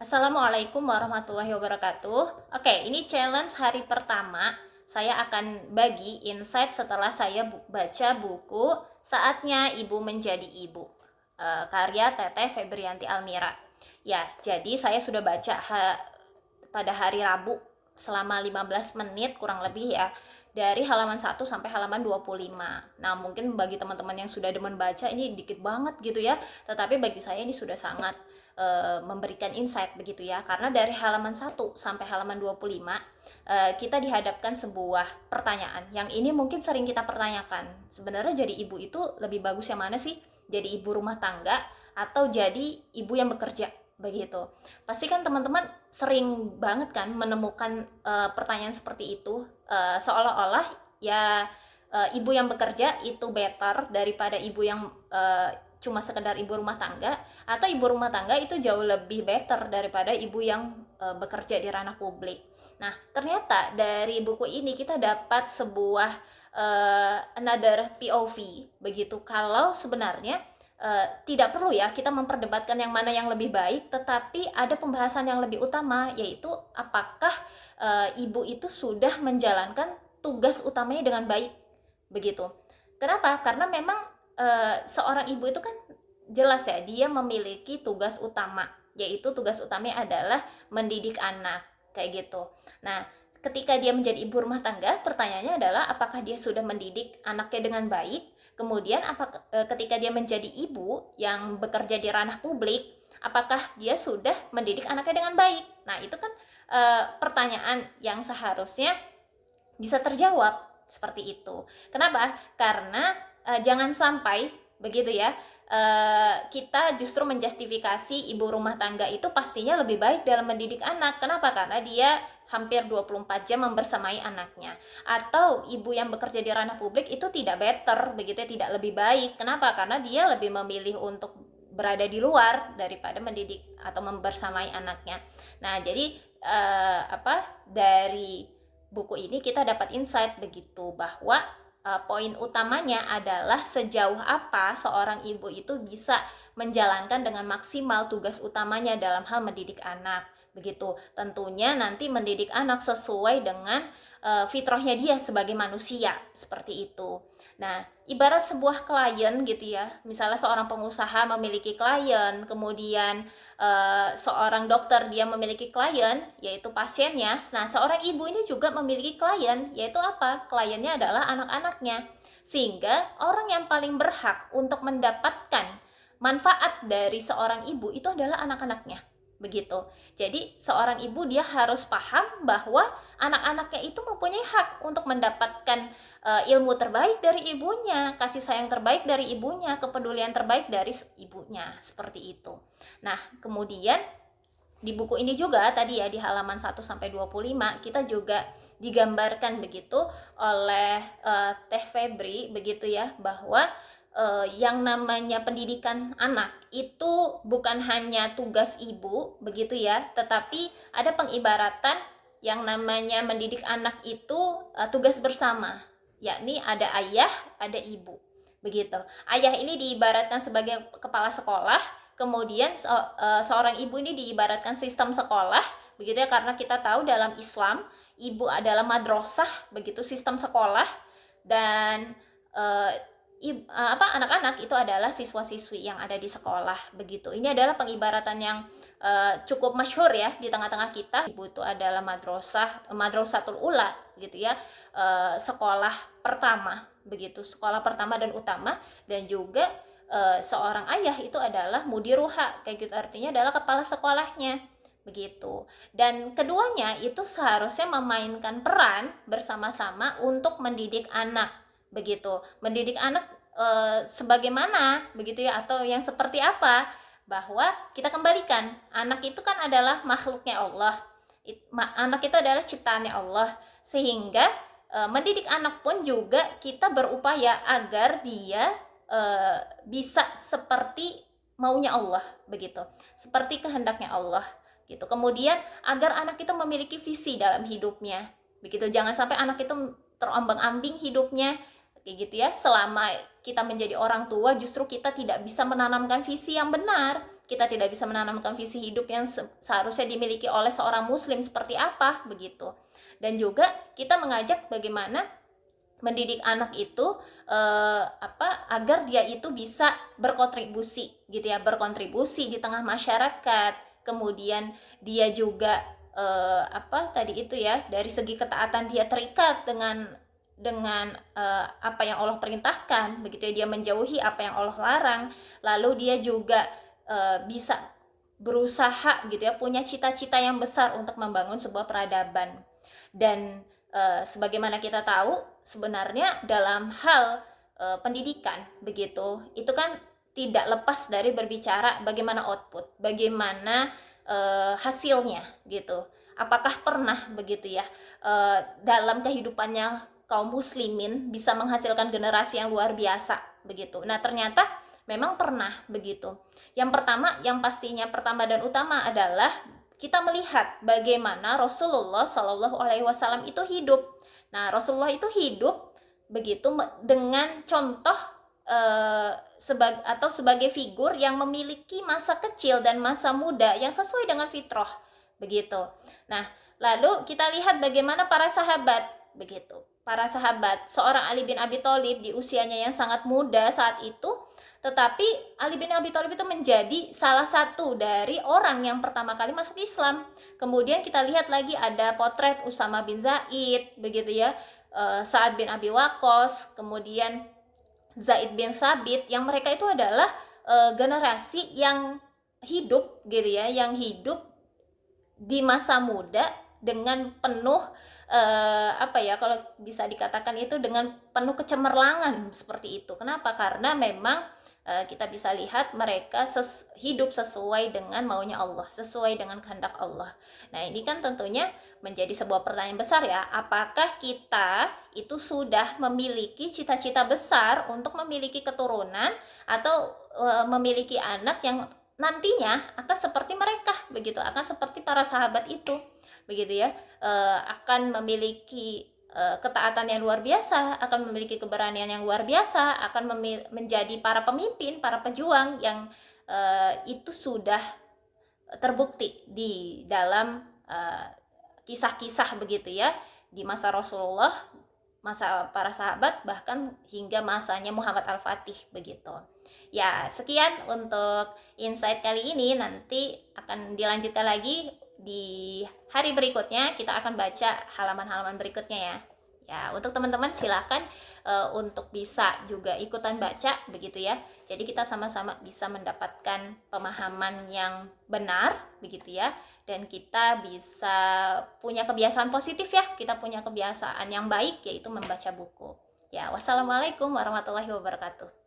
Assalamualaikum warahmatullahi wabarakatuh. Oke, ini challenge hari pertama. Saya akan bagi insight setelah saya baca buku Saatnya Ibu Menjadi Ibu, karya Teteh Febrianti Almira. Ya, jadi saya sudah baca pada hari Rabu selama 15 menit kurang lebih ya, dari halaman 1 sampai halaman 25. Nah, mungkin bagi teman-teman yang sudah demen baca ini dikit banget gitu ya, tetapi bagi saya ini sudah sangat memberikan insight begitu ya, karena dari halaman 1 sampai halaman 25 kita dihadapkan sebuah pertanyaan yang ini mungkin sering kita pertanyakan. Sebenarnya jadi ibu itu lebih bagus yang mana sih? Jadi ibu rumah tangga atau jadi ibu yang bekerja? Begitu. Pasti kan teman-teman sering banget kan menemukan pertanyaan seperti itu, seolah-olah ya ibu yang bekerja itu better daripada ibu yang cuma sekedar ibu rumah tangga, atau ibu rumah tangga itu jauh lebih better daripada ibu yang bekerja di ranah publik. Nah, ternyata dari buku ini kita dapat sebuah another POV begitu, kalau sebenarnya tidak perlu ya kita memperdebatkan yang mana yang lebih baik, tetapi ada pembahasan yang lebih utama, yaitu apakah ibu itu sudah menjalankan tugas utamanya dengan baik begitu. Kenapa? Karena memang seorang ibu itu kan jelas ya, dia memiliki tugas utama, yaitu tugas utamanya adalah mendidik anak, kayak gitu. Nah, ketika dia menjadi ibu rumah tangga, pertanyaannya adalah apakah dia sudah mendidik anaknya dengan baik. Kemudian ketika dia menjadi ibu yang bekerja di ranah publik, apakah dia sudah mendidik anaknya dengan baik. Nah, itu kan pertanyaan yang seharusnya bisa terjawab seperti itu. Kenapa? Karena jangan sampai begitu ya, kita justru menjustifikasi ibu rumah tangga itu pastinya lebih baik dalam mendidik anak. Kenapa? Karena dia hampir 24 jam membersamai anaknya. Atau ibu yang bekerja di ranah publik itu tidak better, begitu ya, tidak lebih baik. Kenapa? Karena dia lebih memilih untuk berada di luar daripada mendidik atau membersamai anaknya. Nah, jadi dari buku ini kita dapat insight begitu, bahwa poin utamanya adalah sejauh apa seorang ibu itu bisa menjalankan dengan maksimal tugas utamanya dalam hal mendidik anak begitu. Tentunya nanti mendidik anak sesuai dengan fitrahnya dia sebagai manusia, seperti itu. Nah, ibarat sebuah klien gitu ya, misalnya seorang pengusaha memiliki klien, kemudian seorang dokter dia memiliki klien, yaitu pasiennya. Nah, seorang ibu ini juga memiliki klien, yaitu apa? Kliennya adalah anak-anaknya. Sehingga orang yang paling berhak untuk mendapatkan manfaat dari seorang ibu itu adalah anak-anaknya. Begitu. Jadi seorang ibu dia harus paham bahwa anak-anaknya itu mempunyai hak untuk mendapatkan ilmu terbaik dari ibunya, kasih sayang terbaik dari ibunya, kepedulian terbaik dari ibunya, seperti itu. Nah, kemudian di buku ini juga tadi ya, di halaman 1 sampai 25 kita juga digambarkan begitu oleh Teh Febri begitu ya, bahwa yang namanya pendidikan anak itu bukan hanya tugas ibu begitu ya, tetapi ada pengibaratan yang namanya mendidik anak itu tugas bersama, yakni ada ayah, ada ibu begitu. Ayah ini diibaratkan sebagai kepala sekolah, kemudian seorang ibu ini diibaratkan sistem sekolah begitu ya, karena kita tahu dalam Islam ibu adalah madrasah begitu, sistem sekolah, dan anak-anak itu adalah siswa-siswi yang ada di sekolah begitu. Ini adalah pengibaratan yang cukup masyhur ya di tengah-tengah kita. Ibu itu adalah madrasatul ula gitu ya, sekolah pertama begitu, sekolah pertama dan utama. Dan juga seorang ayah itu adalah mudiruha, kayak gitu, artinya adalah kepala sekolahnya begitu. Dan keduanya itu seharusnya memainkan peran bersama-sama untuk mendidik anak begitu. Mendidik anak sebagaimana begitu ya, atau yang seperti apa, bahwa kita kembalikan anak itu kan adalah makhluknya Allah, anak itu adalah ciptaannya Allah, sehingga mendidik anak pun juga kita berupaya agar dia bisa seperti maunya Allah begitu, seperti kehendaknya Allah gitu. Kemudian agar anak itu memiliki visi dalam hidupnya begitu, jangan sampai anak itu terombang-ambing hidupnya kayak gitu ya. Selama kita menjadi orang tua justru kita tidak bisa menanamkan visi yang benar, kita tidak bisa menanamkan visi hidup yang seharusnya dimiliki oleh seorang muslim seperti apa begitu. Dan juga kita mengajak bagaimana mendidik anak itu agar dia itu bisa berkontribusi gitu ya, berkontribusi di tengah masyarakat. Kemudian dia juga tadi itu ya, dari segi ketaatan dia terikat dengan apa yang Allah perintahkan begitu ya, dia menjauhi apa yang Allah larang. Lalu dia juga bisa berusaha gitu ya, punya cita-cita yang besar untuk membangun sebuah peradaban. Dan sebagaimana kita tahu sebenarnya dalam hal pendidikan begitu, itu kan tidak lepas dari berbicara bagaimana output, bagaimana hasilnya gitu. Apakah pernah begitu ya dalam kehidupannya kaum muslimin bisa menghasilkan generasi yang luar biasa begitu. Nah, ternyata memang pernah begitu. Yang pertama, yang pastinya pertama dan utama adalah kita melihat bagaimana Rasulullah Shallallahu Alaihi Wasallam itu hidup. Nah, Rasulullah itu hidup begitu dengan contoh sebagai figur yang memiliki masa kecil dan masa muda yang sesuai dengan fitrah begitu. Nah, lalu kita lihat bagaimana para sahabat begitu. Para sahabat, seorang Ali bin Abi Thalib di usianya yang sangat muda saat itu, tetapi Ali bin Abi Thalib itu menjadi salah satu dari orang yang pertama kali masuk Islam. Kemudian kita lihat lagi ada potret Usama bin Zaid, begitu ya, Sa'ad bin Abi Waqqas, kemudian Zaid bin Sabit, yang mereka itu adalah generasi yang hidup gitu ya, yang hidup di masa muda dengan penuh kalau bisa dikatakan itu dengan penuh kecemerlangan seperti itu. Kenapa? Karena memang kita bisa lihat mereka hidup sesuai dengan maunya Allah, sesuai dengan kehendak Allah. Nah, ini kan tentunya menjadi sebuah pertanyaan besar ya, apakah kita itu sudah memiliki cita-cita besar untuk memiliki keturunan atau memiliki anak yang nantinya akan seperti mereka begitu, akan seperti para sahabat itu begitu ya, akan memiliki ketaatan yang luar biasa, akan memiliki keberanian yang luar biasa, akan menjadi para pemimpin, para pejuang yang itu sudah terbukti di dalam kisah-kisah begitu ya, di masa Rasulullah, masa para sahabat, bahkan hingga masanya Muhammad Al-Fatih begitu. Ya, sekian untuk insight kali ini. Nanti akan dilanjutkan lagi di hari berikutnya. Kita akan baca halaman-halaman berikutnya ya. Ya, untuk teman-teman silakan untuk bisa juga ikutan baca begitu ya. Jadi kita sama-sama bisa mendapatkan pemahaman yang benar begitu ya. Dan kita bisa punya kebiasaan positif ya. Kita punya kebiasaan yang baik, yaitu membaca buku. Ya, wassalamualaikum warahmatullahi wabarakatuh.